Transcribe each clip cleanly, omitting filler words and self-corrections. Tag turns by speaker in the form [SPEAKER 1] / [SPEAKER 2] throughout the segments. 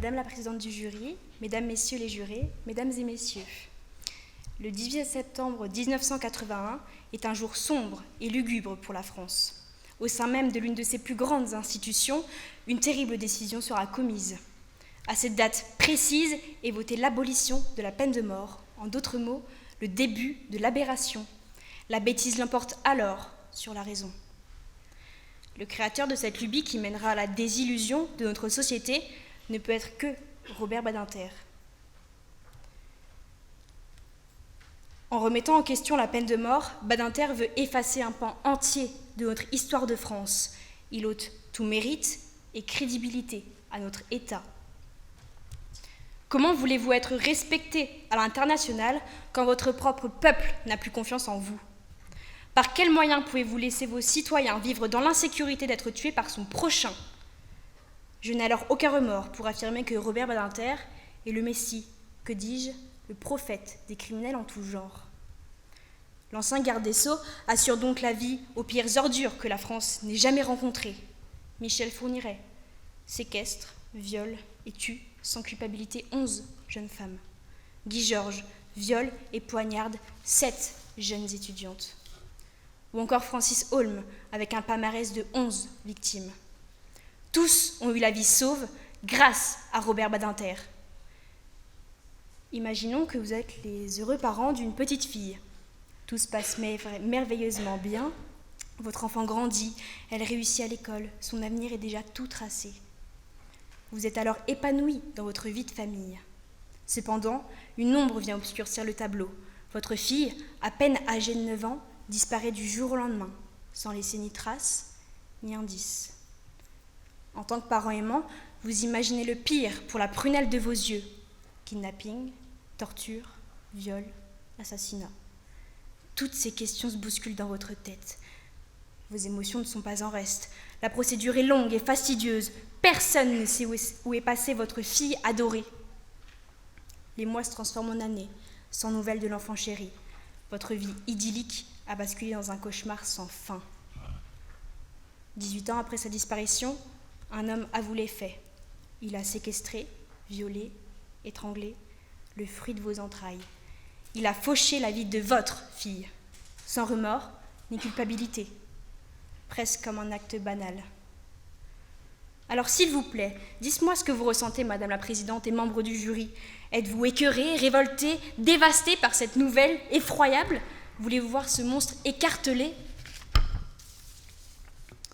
[SPEAKER 1] Madame la présidente du jury, Mesdames, Messieurs les jurés, Mesdames et Messieurs, le 18 septembre 1981 est un jour sombre et lugubre pour la France. Au sein même de l'une de ses plus grandes institutions, une terrible décision sera commise. À cette date précise est votée l'abolition de la peine de mort, en d'autres mots, le début de l'aberration. La bêtise l'emporte alors sur la raison. Le créateur de cette lubie qui mènera à la désillusion de notre société ne peut être que Robert Badinter. En remettant en question la peine de mort, Badinter veut effacer un pan entier de notre histoire de France. Il ôte tout mérite et crédibilité à notre État. Comment voulez-vous être respecté à l'international quand votre propre peuple n'a plus confiance en vous ? Par quels moyens pouvez-vous laisser vos citoyens vivre dans l'insécurité d'être tués par son prochain ? Je n'ai alors aucun remords pour affirmer que Robert Badinter est le Messie, que dis-je, le prophète des criminels en tout genre. L'ancien garde des Sceaux assure donc la vie aux pires ordures que la France n'ait jamais rencontrées. Michel Fourniret séquestre, viole et tue sans culpabilité 11 jeunes femmes. Guy Georges viole et poignarde 7 jeunes étudiantes. Ou encore Francis Holm avec un palmarès de 11 victimes. Tous ont eu la vie sauve grâce à Robert Badinter. Imaginons que vous êtes les heureux parents d'une petite fille. Tout se passe merveilleusement bien. Votre enfant grandit, elle réussit à l'école, son avenir est déjà tout tracé. Vous êtes alors épanoui dans votre vie de famille. Cependant, une ombre vient obscurcir le tableau. Votre fille, à peine âgée de 9 ans, disparaît du jour au lendemain, sans laisser ni trace, ni indice. En tant que parent aimant, vous imaginez le pire pour la prunelle de vos yeux. Kidnapping, torture, viol, assassinat. Toutes ces questions se bousculent dans votre tête. Vos émotions ne sont pas en reste. La procédure est longue et fastidieuse. Personne ne sait où est passée votre fille adorée. Les mois se transforment en années, sans nouvelles de l'enfant chéri. Votre vie idyllique a basculé dans un cauchemar sans fin. 18 ans après sa disparition, un homme avoue les faits. Il a séquestré, violé, étranglé le fruit de vos entrailles. Il a fauché la vie de votre fille, sans remords ni culpabilité, presque comme un acte banal. Alors s'il vous plaît, dites-moi ce que vous ressentez, Madame la Présidente et membres du jury. Êtes-vous écœurés, révoltés, dévastés par cette nouvelle effroyable ? Voulez-vous voir ce monstre écartelé ?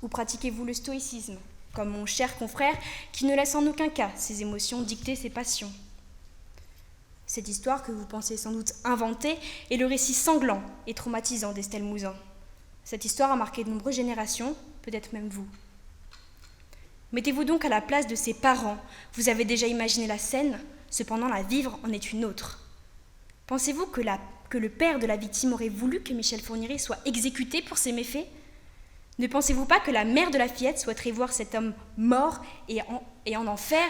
[SPEAKER 1] Ou pratiquez-vous le stoïcisme, comme mon cher confrère qui ne laisse en aucun cas ses émotions dicter ses passions ? Cette histoire que vous pensez sans doute inventer est le récit sanglant et traumatisant d'Estelle Mouzin. Cette histoire a marqué de nombreuses générations, peut-être même vous. Mettez-vous donc à la place de ses parents. Vous avez déjà imaginé la scène, cependant la vivre en est une autre. Pensez-vous que le père de la victime aurait voulu que Michel Fourniret soit exécuté pour ses méfaits ? Ne pensez-vous pas que la mère de la fillette souhaiterait voir cet homme mort et en enfer ?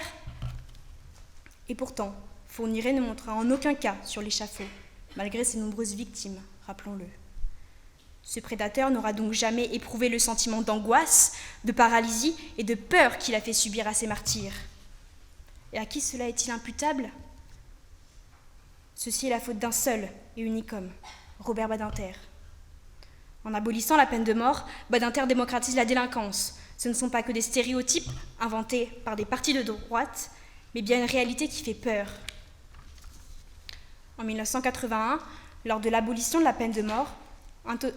[SPEAKER 1] Et pourtant, Fourniret ne montera en aucun cas sur l'échafaud, malgré ses nombreuses victimes, rappelons-le. Ce prédateur n'aura donc jamais éprouvé le sentiment d'angoisse, de paralysie et de peur qu'il a fait subir à ses martyrs. Et à qui cela est-il imputable ? Ceci est la faute d'un seul et unique homme, Robert Badinter. En abolissant la peine de mort, Badinter démocratise la délinquance. Ce ne sont pas que des stéréotypes inventés par des partis de droite, mais bien une réalité qui fait peur. En 1981, lors de l'abolition de la peine de mort,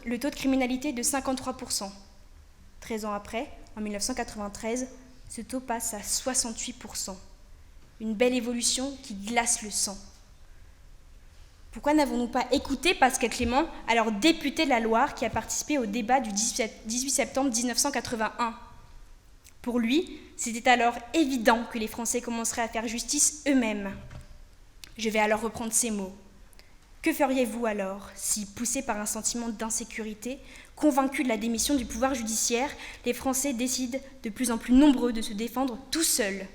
[SPEAKER 1] le taux de criminalité est de 53%. 13 ans après, en 1993, ce taux passe à 68%. Une belle évolution qui glace le sang. Pourquoi n'avons-nous pas écouté Pascal Clément, alors député de la Loire, qui a participé au débat du 18 septembre 1981 ? Pour lui, c'était alors évident que les Français commenceraient à faire justice eux-mêmes. Je vais alors reprendre ces mots. Que feriez-vous alors si, poussés par un sentiment d'insécurité, convaincus de la démission du pouvoir judiciaire, les Français décident de plus en plus nombreux de se défendre tout seuls ?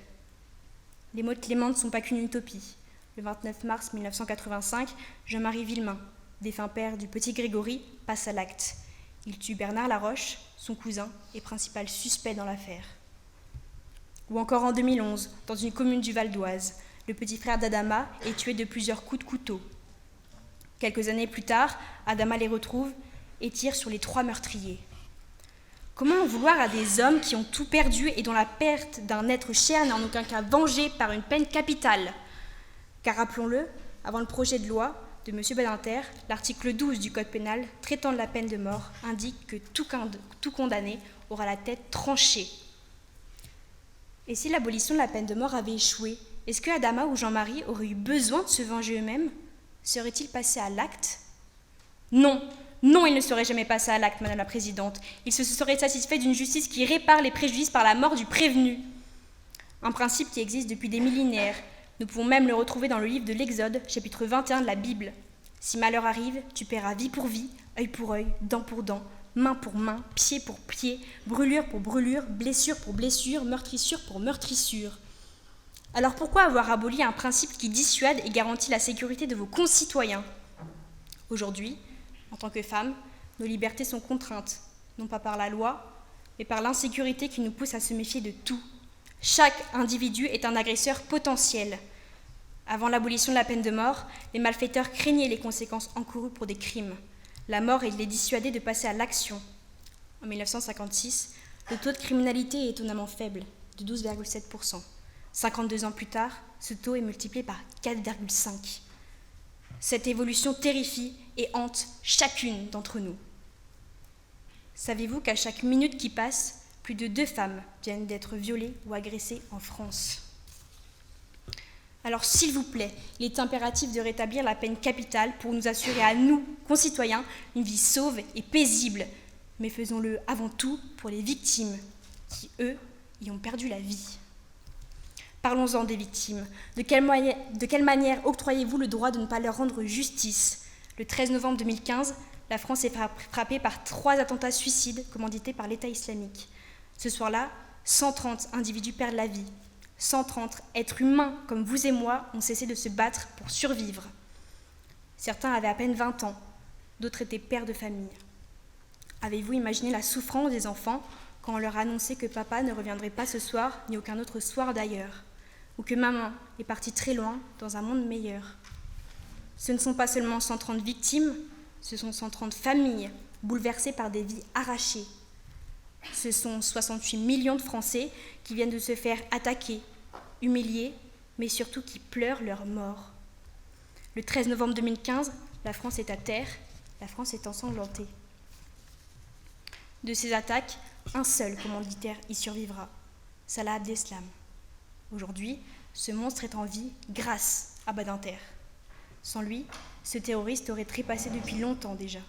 [SPEAKER 1] Les mots de Clément ne sont pas qu'une utopie. Le 29 mars 1985, Jean-Marie Villemain, défunt père du petit Grégory, passe à l'acte. Il tue Bernard Laroche, son cousin et principal suspect dans l'affaire. Ou encore en 2011, dans une commune du Val d'Oise, le petit frère d'Adama est tué de plusieurs coups de couteau. Quelques années plus tard, Adama les retrouve et tire sur les 3 meurtriers. Comment en vouloir à des hommes qui ont tout perdu et dont la perte d'un être cher n'est en aucun cas vengée par une peine capitale? Car rappelons-le, avant le projet de loi de M. Badinter, l'article 12 du Code pénal traitant de la peine de mort indique que tout condamné aura la tête tranchée. Et si l'abolition de la peine de mort avait échoué, est-ce que Adama ou Jean-Marie auraient eu besoin de se venger eux-mêmes? Seraient-ils passés à l'acte? Non, non, ils ne seraient jamais passés à l'acte, Madame la Présidente. Ils se seraient satisfaits d'une justice qui répare les préjudices par la mort du prévenu. Un principe qui existe depuis des millénaires. Nous pouvons même le retrouver dans le livre de l'Exode, chapitre 21 de la Bible. Si malheur arrive, tu paieras vie pour vie, œil pour œil, dent pour dent, main pour main, pied pour pied, brûlure pour brûlure, blessure pour blessure, meurtrissure pour meurtrissure. Alors pourquoi avoir aboli un principe qui dissuade et garantit la sécurité de vos concitoyens? Aujourd'hui, en tant que femmes, nos libertés sont contraintes, non pas par la loi, mais par l'insécurité qui nous pousse à se méfier de tout. Chaque individu est un agresseur potentiel. Avant l'abolition de la peine de mort, les malfaiteurs craignaient les conséquences encourues pour des crimes. La mort les dissuadait de passer à l'action. En 1956, le taux de criminalité est étonnamment faible, de 12,7%. 52 ans plus tard, ce taux est multiplié par 4,5. Cette évolution terrifie et hante chacune d'entre nous. Savez-vous qu'à chaque minute qui passe, plus de 2 femmes viennent d'être violées ou agressées en France? Alors s'il vous plaît, il est impératif de rétablir la peine capitale pour nous assurer à nous, concitoyens, une vie sauve et paisible. Mais faisons-le avant tout pour les victimes qui, eux, y ont perdu la vie. Parlons-en des victimes. De quelle manière octroyez-vous le droit de ne pas leur rendre justice? Le 13 novembre 2015, la France est frappée par 3 attentats suicides commandités par l'État islamique. Ce soir-là, 130 individus perdent la vie. 130 êtres humains comme vous et moi ont cessé de se battre pour survivre. Certains avaient à peine 20 ans, d'autres étaient pères de famille. Avez-vous imaginé la souffrance des enfants quand on leur annonçait que papa ne reviendrait pas ce soir ni aucun autre soir d'ailleurs, ou que maman est partie très loin dans un monde meilleur? Ce ne sont pas seulement 130 victimes, ce sont 130 familles bouleversées par des vies arrachées. Ce sont 68 millions de Français qui viennent de se faire attaquer, humilier, mais surtout qui pleurent leur mort. Le 13 novembre 2015, la France est à terre, la France est ensanglantée. De ces attaques, un seul commanditaire y survivra, Salah Abdeslam. Aujourd'hui, ce monstre est en vie grâce à Badinter. Sans lui, ce terroriste aurait trépassé depuis longtemps déjà.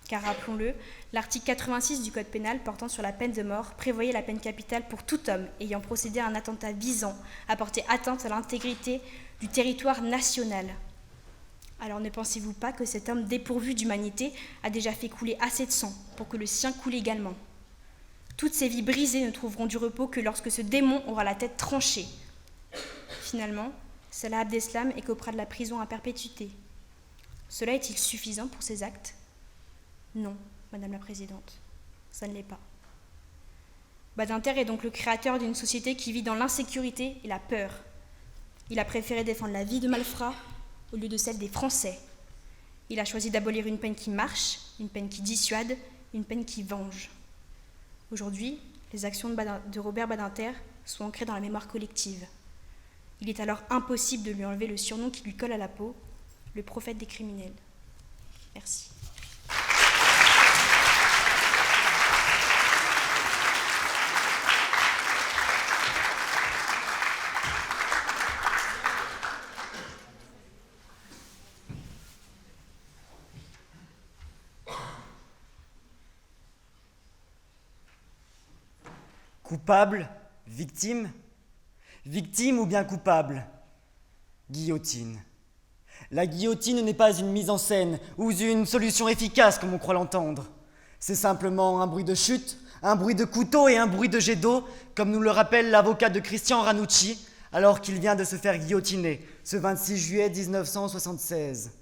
[SPEAKER 1] Car rappelons-le, l'article 86 du Code pénal portant sur la peine de mort prévoyait la peine capitale pour tout homme ayant procédé à un attentat visant à porter atteinte à l'intégrité du territoire national. Alors ne pensez-vous pas que cet homme dépourvu d'humanité a déjà fait couler assez de sang pour que le sien coule également? Toutes ces vies brisées ne trouveront du repos que lorsque ce démon aura la tête tranchée. Finalement, Salah Abdeslam écopera de la prison à perpétuité. Cela est-il suffisant pour ses actes? Non, Madame la Présidente, ça ne l'est pas. Badinter est donc le créateur d'une société qui vit dans l'insécurité et la peur. Il a préféré défendre la vie de malfrats au lieu de celle des Français. Il a choisi d'abolir une peine qui marche, une peine qui dissuade, une peine qui venge. Aujourd'hui, les actions de Robert Badinter sont ancrées dans la mémoire collective. Il est alors impossible de lui enlever le surnom qui lui colle à la peau, le prophète des criminels. Merci.
[SPEAKER 2] Coupable, victime, victime ou bien coupable, guillotine. La guillotine n'est pas une mise en scène ou une solution efficace comme on croit l'entendre. C'est simplement un bruit de chute, un bruit de couteau et un bruit de jet d'eau, comme nous le rappelle l'avocat de Christian Ranucci, alors qu'il vient de se faire guillotiner ce 26 juillet 1976.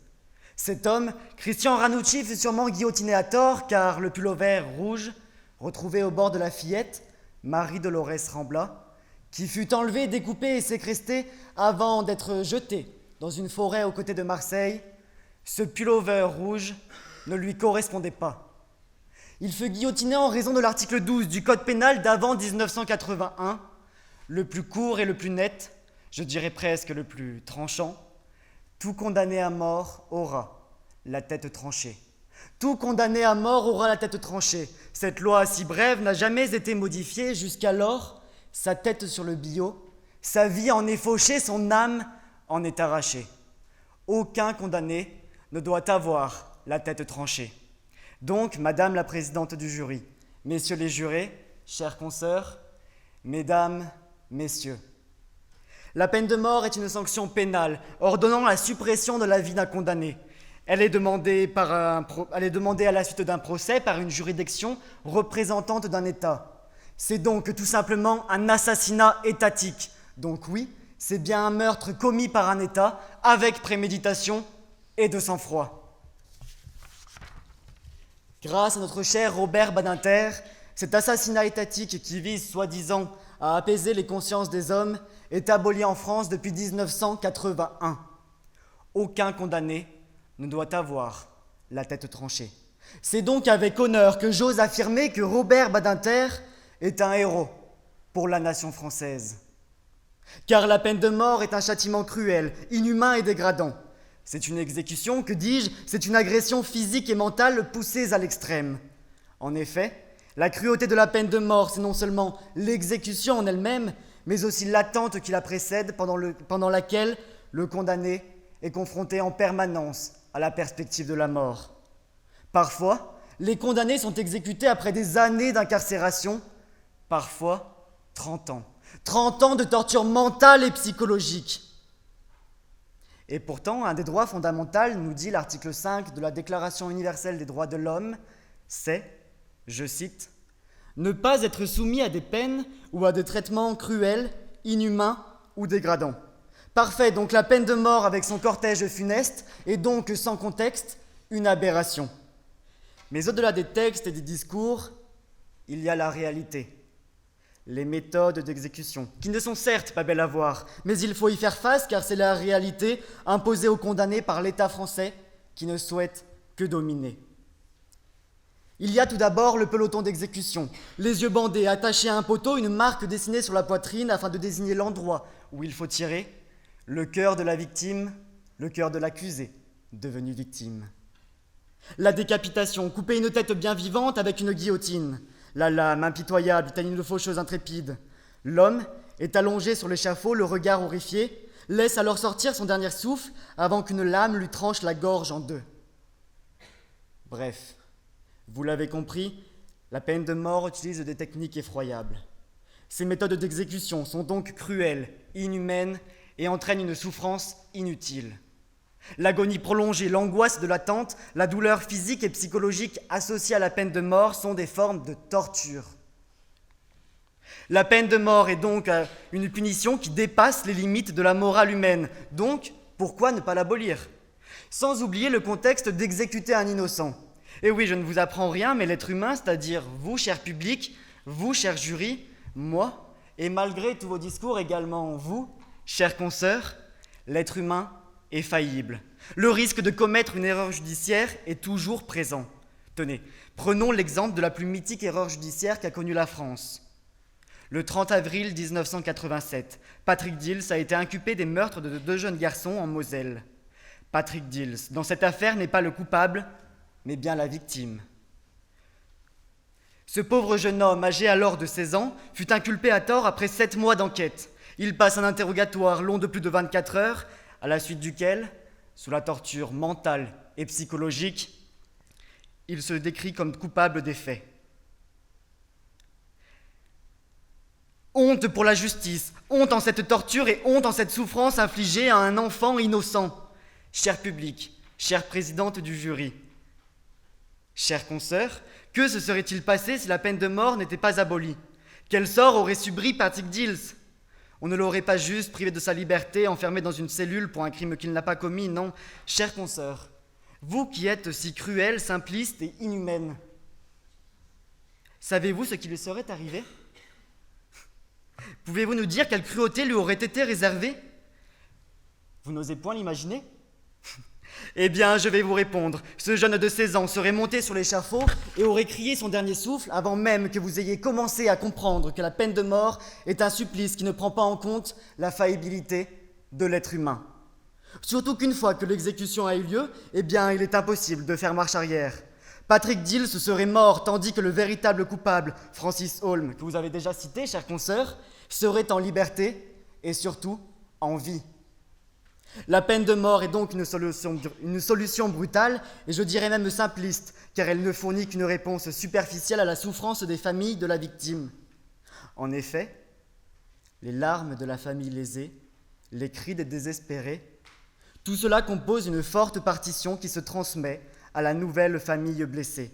[SPEAKER 2] Cet homme, Christian Ranucci, fut sûrement guillotiné à tort car le pullover rouge, retrouvé au bord de la fillette, Marie-Dolores Rambla, qui fut enlevé, découpé et séquestré avant d'être jeté dans une forêt aux côtés de Marseille, ce pullover rouge ne lui correspondait pas. Il fut guillotiné en raison de l'article 12 du Code pénal d'avant 1981, le plus court et le plus net, je dirais presque le plus tranchant. Tout condamné à mort aura la tête tranchée. Tout condamné à mort aura la tête tranchée. Cette loi si brève n'a jamais été modifiée jusqu'alors. Sa tête sur le billot, sa vie en est fauchée, son âme en est arrachée. Aucun condamné ne doit avoir la tête tranchée. Donc, Madame la présidente du jury, Messieurs les jurés, chères consoeurs, Mesdames, Messieurs, la peine de mort est une sanction pénale ordonnant la suppression de la vie d'un condamné. Elle est demandée à la suite d'un procès par une juridiction représentante d'un État. C'est donc tout simplement un assassinat étatique. Donc oui, c'est bien un meurtre commis par un État avec préméditation et de sang-froid. Grâce à notre cher Robert Badinter, cet assassinat étatique qui vise soi-disant à apaiser les consciences des hommes est aboli en France depuis 1981. Aucun condamné ne doit avoir la tête tranchée. C'est donc avec honneur que j'ose affirmer que Robert Badinter est un héros pour la nation française. Car la peine de mort est un châtiment cruel, inhumain et dégradant. C'est une exécution, que dis-je, c'est une agression physique et mentale poussée à l'extrême. En effet, la cruauté de la peine de mort, c'est non seulement l'exécution en elle-même, mais aussi l'attente qui la précède, pendant laquelle le condamné est confronté en permanence à la perspective de la mort. Parfois, les condamnés sont exécutés après des années d'incarcération, parfois 30 ans. 30 ans de torture mentale et psychologique. Et pourtant, un des droits fondamentaux, nous dit l'article 5 de la Déclaration universelle des droits de l'homme, c'est, je cite, « ne pas être soumis à des peines ou à des traitements cruels, inhumains ou dégradants ». Parfait, donc la peine de mort avec son cortège funeste est donc sans contexte une aberration. Mais au-delà des textes et des discours, il y a la réalité. Les méthodes d'exécution, qui ne sont certes pas belles à voir, mais il faut y faire face car c'est la réalité imposée aux condamnés par l'État français qui ne souhaite que dominer. Il y a tout d'abord le peloton d'exécution, les yeux bandés, attachés à un poteau, une marque dessinée sur la poitrine afin de désigner l'endroit où il faut tirer, le cœur de la victime, le cœur de l'accusé, devenu victime. La décapitation, couper une tête bien vivante avec une guillotine. La lame, impitoyable, telle une faucheuse intrépide. L'homme est allongé sur l'échafaud, le regard horrifié, laisse alors sortir son dernier souffle avant qu'une lame lui tranche la gorge en deux. Bref, vous l'avez compris, la peine de mort utilise des techniques effroyables. Ces méthodes d'exécution sont donc cruelles, inhumaines et entraînent une souffrance inutile. L'agonie prolongée, l'angoisse de l'attente, la douleur physique et psychologique associée à la peine de mort sont des formes de torture. La peine de mort est donc une punition qui dépasse les limites de la morale humaine. Donc, pourquoi ne pas l'abolir ? Sans oublier le contexte d'exécuter un innocent. Et oui, je ne vous apprends rien, mais l'être humain, c'est-à-dire vous, cher public, vous, cher jury, moi, et malgré tous vos discours également vous, chers consoeurs, l'être humain est faillible. Le risque de commettre une erreur judiciaire est toujours présent. Tenez, prenons l'exemple de la plus mythique erreur judiciaire qu'a connue la France. Le 30 avril 1987, Patrick Dils a été inculpé des meurtres de 2 jeunes garçons en Moselle. Patrick Dils, dans cette affaire, n'est pas le coupable, mais bien la victime. Ce pauvre jeune homme, âgé alors de 16 ans, fut inculpé à tort après 7 mois d'enquête. Il passe un interrogatoire long de plus de 24 heures, à la suite duquel, sous la torture mentale et psychologique, il se décrit comme coupable des faits. Honte pour la justice, honte en cette torture et honte en cette souffrance infligée à un enfant innocent. Cher public, chère présidente du jury, chers consoeurs, que se serait-il passé si la peine de mort n'était pas abolie ? Quel sort aurait subi Patrick Dils ? On ne l'aurait pas juste privé de sa liberté, enfermé dans une cellule pour un crime qu'il n'a pas commis, non. Chers consoeurs, vous qui êtes si cruels, simplistes et inhumaines, savez-vous ce qui lui serait arrivé ? Pouvez-vous nous dire quelle cruauté lui aurait été réservée? Vous n'osez point l'imaginer? Eh bien, je vais vous répondre. Ce jeune de 16 ans serait monté sur l'échafaud et aurait crié son dernier souffle avant même que vous ayez commencé à comprendre que la peine de mort est un supplice qui ne prend pas en compte la faillibilité de l'être humain. Surtout qu'une fois que l'exécution a eu lieu, eh bien, il est impossible de faire marche arrière. Patrick Dills serait mort, tandis que le véritable coupable, Francis Holm, que vous avez déjà cité, chère consoeur, serait en liberté et surtout en vie. La peine de mort est donc une solution brutale, et je dirais même simpliste, car elle ne fournit qu'une réponse superficielle à la souffrance des familles de la victime. En effet, les larmes de la famille lésée, les cris des désespérés, tout cela compose une forte partition qui se transmet à la nouvelle famille blessée.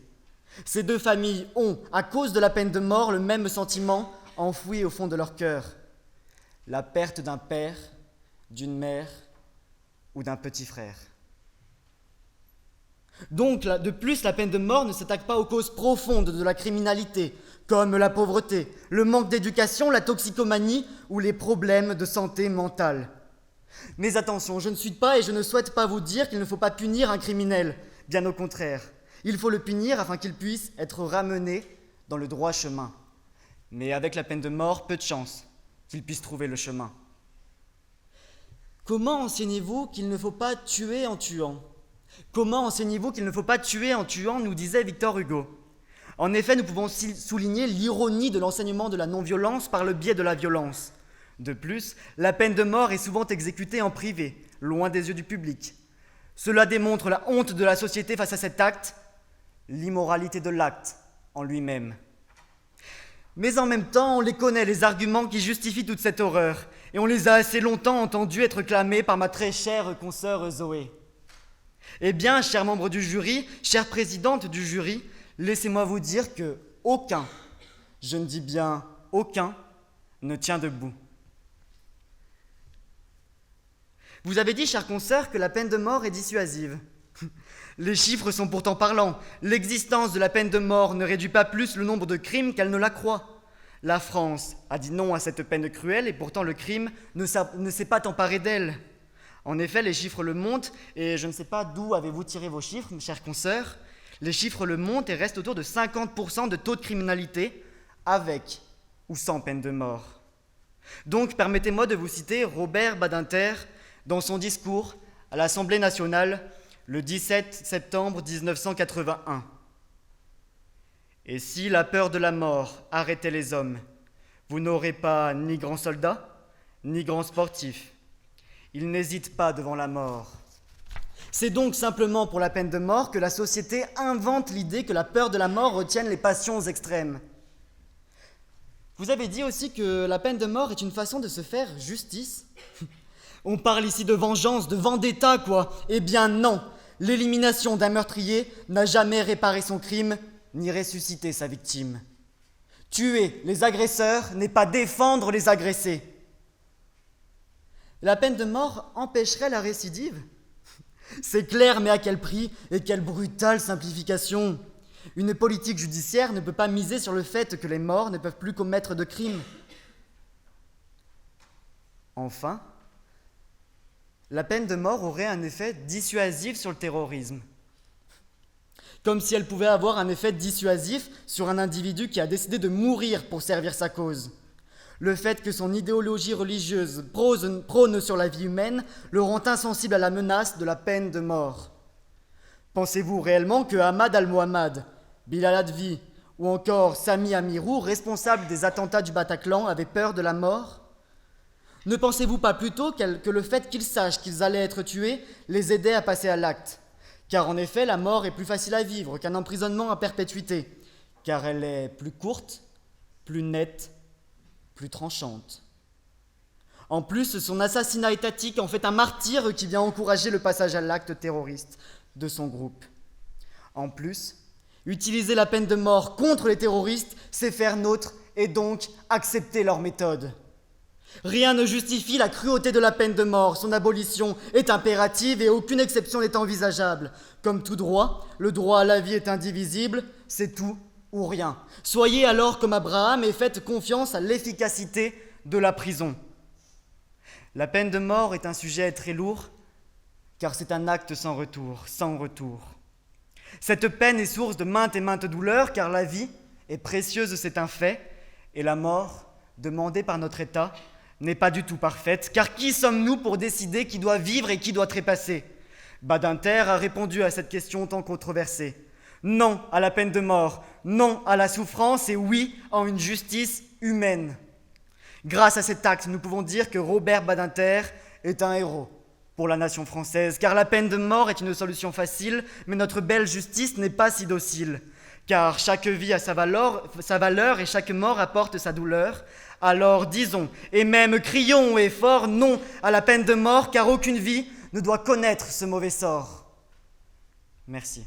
[SPEAKER 2] Ces deux familles ont, à cause de la peine de mort, le même sentiment enfoui au fond de leur cœur: la perte d'un père, d'une mère ou d'un petit frère. Donc, de plus, la peine de mort ne s'attaque pas aux causes profondes de la criminalité, comme la pauvreté, le manque d'éducation, la toxicomanie ou les problèmes de santé mentale. Mais attention, je ne suis pas et je ne souhaite pas vous dire qu'il ne faut pas punir un criminel. Bien au contraire, il faut le punir afin qu'il puisse être ramené dans le droit chemin. Mais avec la peine de mort, peu de chance qu'il puisse trouver le chemin. Comment enseignez-vous qu'il ne faut pas tuer en tuant? Comment enseignez-vous qu'il ne faut pas tuer en tuant, nous disait Victor Hugo. En effet, nous pouvons souligner l'ironie de l'enseignement de la non-violence par le biais de la violence. De plus, la peine de mort est souvent exécutée en privé, loin des yeux du public. Cela démontre la honte de la société face à cet acte, l'immoralité de l'acte en lui-même. Mais en même temps, on les connaît, les arguments qui justifient toute cette horreur, et on les a assez longtemps entendus être clamés par ma très chère consoeur Zoé. Eh bien, chers membres du jury, chère présidente du jury, laissez-moi vous dire que aucun, je ne dis bien aucun, ne tient debout. Vous avez dit, chère consoeur, que la peine de mort est dissuasive. Les chiffres sont pourtant parlants. L'existence de la peine de mort ne réduit pas plus le nombre de crimes qu'elle ne l'accroît. La France a dit non à cette peine cruelle et pourtant le crime ne s'est pas emparé d'elle. En effet, les chiffres le montrent, et je ne sais pas d'où avez-vous tiré vos chiffres, chère consoeur. Les chiffres le montrent et restent autour de 50% de taux de criminalité, avec ou sans peine de mort. Donc, permettez-moi de vous citer Robert Badinter dans son discours à l'Assemblée nationale le 17 septembre 1981. Et si la peur de la mort arrêtait les hommes, vous n'aurez pas ni grands soldats, ni grands sportifs. Ils n'hésitent pas devant la mort. C'est donc simplement pour la peine de mort que la société invente l'idée que la peur de la mort retienne les passions extrêmes. Vous avez dit aussi que la peine de mort est une façon de se faire justice. On parle ici de vengeance, de vendetta, quoi. Eh bien non, l'élimination d'un meurtrier n'a jamais réparé son crime, ni ressuscité sa victime. Tuer les agresseurs n'est pas défendre les agressés. La peine de mort empêcherait la récidive? C'est clair, mais à quel prix et quelle brutale simplification! Une politique judiciaire ne peut pas miser sur le fait que les morts ne peuvent plus commettre de crimes. Enfin, la peine de mort aurait un effet dissuasif sur le terrorisme. Comme si elle pouvait avoir un effet dissuasif sur un individu qui a décidé de mourir pour servir sa cause. Le fait que son idéologie religieuse prône sur la vie humaine le rend insensible à la menace de la peine de mort. Pensez-vous réellement que Ahmad al-Mohammad, Bilal Advi ou encore Sami Amirou, responsables des attentats du Bataclan, avaient peur de la mort? Ne pensez-vous pas plutôt que le fait qu'ils sachent qu'ils allaient être tués les aidait à passer à l'acte? Car en effet, la mort est plus facile à vivre qu'un emprisonnement à perpétuité, car elle est plus courte, plus nette, plus tranchante. En plus, son assassinat étatique en fait un martyr qui vient encourager le passage à l'acte terroriste de son groupe. En plus, utiliser la peine de mort contre les terroristes, c'est faire nôtre et donc accepter leur méthode. Rien ne justifie la cruauté de la peine de mort. Son abolition est impérative et aucune exception n'est envisageable. Comme tout droit, le droit à la vie est indivisible, c'est tout ou rien. Soyez alors comme Abraham et faites confiance à l'efficacité de la prison. La peine de mort est un sujet très lourd, car c'est un acte sans retour, sans retour. Cette peine est source de maintes et maintes douleurs, car la vie est précieuse, c'est un fait, et la mort, demandée par notre État, n'est pas du tout parfaite, car qui sommes-nous pour décider qui doit vivre et qui doit trépasser ? Badinter a répondu à cette question tant controversée. Non à la peine de mort, non à la souffrance et oui à une justice humaine. Grâce à cet acte, nous pouvons dire que Robert Badinter est un héros pour la nation française, car la peine de mort est une solution facile, mais notre belle justice n'est pas si docile. Car chaque vie a sa valeur et chaque mort apporte sa douleur. Alors disons, et même crions et fort, non à la peine de mort, car aucune vie ne doit connaître ce mauvais sort. Merci.